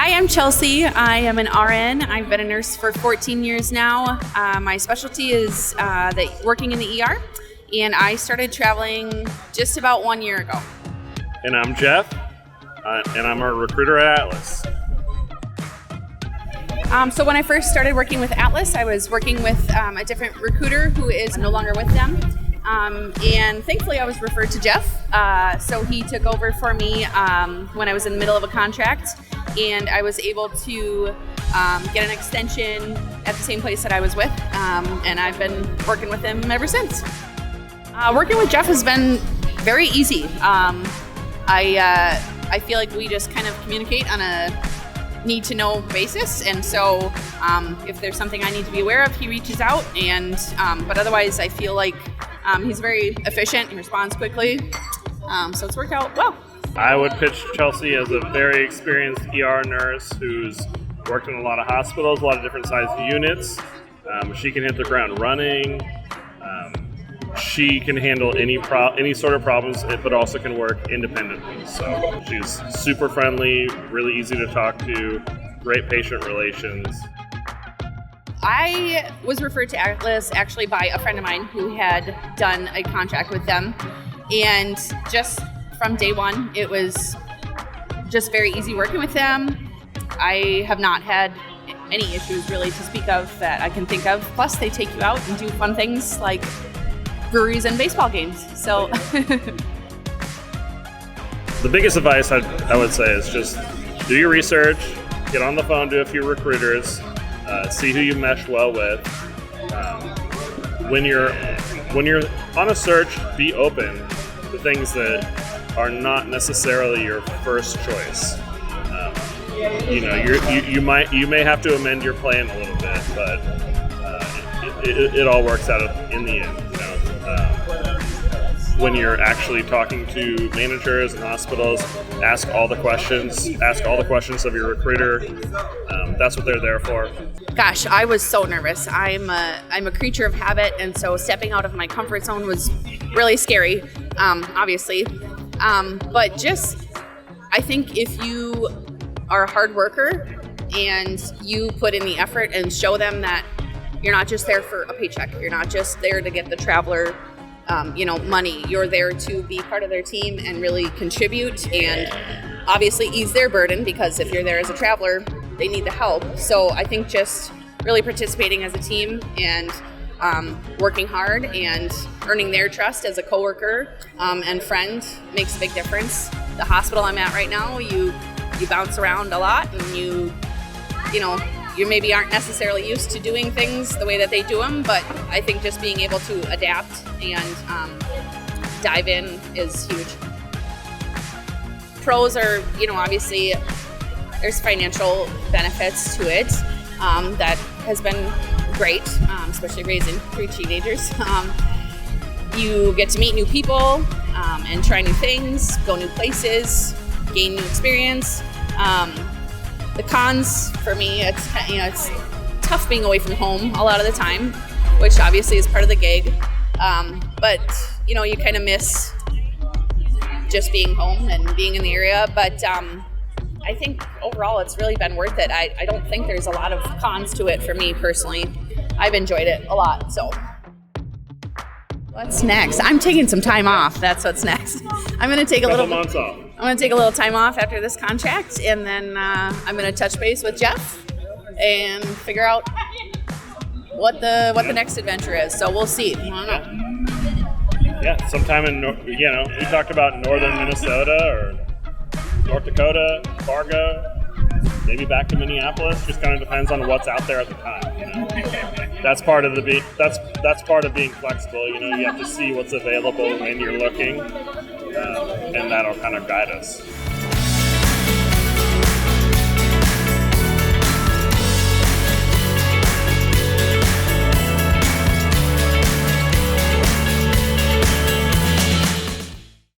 Hi, I'm Chelsea. I am an RN. I've been a nurse for 14 years now. My specialty is working in the ER, and I started traveling just about 1 year ago. And I'm Jeff, and I'm a recruiter at Atlas. So when I first started working with Atlas, I was working with a different recruiter who is no longer with them. And thankfully I was referred to Jeff. So he took over for me when I was in the middle of a contract, and I was able to get an extension at the same place that I was with. And I've been working with him ever since. Working with Jeff has been very easy. I feel like we just kind of communicate on a need to know basis, and so if there's something I need to be aware of, he reaches out, and but otherwise I feel like he's very efficient, he responds quickly, so it's worked out well. I would pitch Chelsea as a very experienced ER nurse who's worked in a lot of hospitals, a lot of different sized units. She can hit the ground running. She can handle any sort of problems, but also can work independently. So she's super friendly, really easy to talk to, great patient relations. I was referred to Atlas actually by a friend of mine who had done a contract with them, and just from day one, it was just very easy working with them. I have not had any issues really to speak of that I can think of. Plus, they take you out and do fun things like breweries and baseball games. So the biggest advice I would say is just do your research, get on the phone to a few recruiters, see who you mesh well with. When you're on a search, be open to things that are not necessarily your first choice. You may have to amend your plan a little bit, but it all works out in the end. When you're actually talking to managers and hospitals, ask all the questions of your recruiter. That's what they're there for. Gosh, I was so nervous. I'm a creature of habit, and so stepping out of my comfort zone was really scary, obviously. But just, I think if you are a hard worker and you put in the effort and show them that you're not just there for a paycheck, you're not just there to get the traveler money. You're there to be part of their team and really contribute and obviously ease their burden, because if you're there as a traveler, they need the help. So I think just really participating as a team and working hard and earning their trust as a coworker and friend makes a big difference. The hospital I'm at right now, you bounce around a lot, and you maybe aren't necessarily used to doing things the way that they do them, but I think just being able to adapt and dive in is huge. Pros are, obviously there's financial benefits to it. That has been great, especially raising 3 teenagers. You get to meet new people and try new things, go new places, gain new experience. The cons for me, it's tough being away from home a lot of the time, which obviously is part of the gig. But you kind of miss just being home and being in the area. But I think overall it's really been worth it. I don't think there's a lot of cons to it for me personally. I've enjoyed it a lot. So what's next? I'm taking some time off. That's what's next. I'm going to take a little months off. I'm going to take a little time off after this contract, and then I'm going to touch base with Jeff and figure out what the next adventure is. So we'll see. I don't know. Yeah, sometime we talked about northern Minnesota or North Dakota, Fargo, maybe back to Minneapolis. Just kind of depends on what's out there at the time. That's part of that's part of being flexible. You have to see what's available when you're looking, and that'll kind of guide us.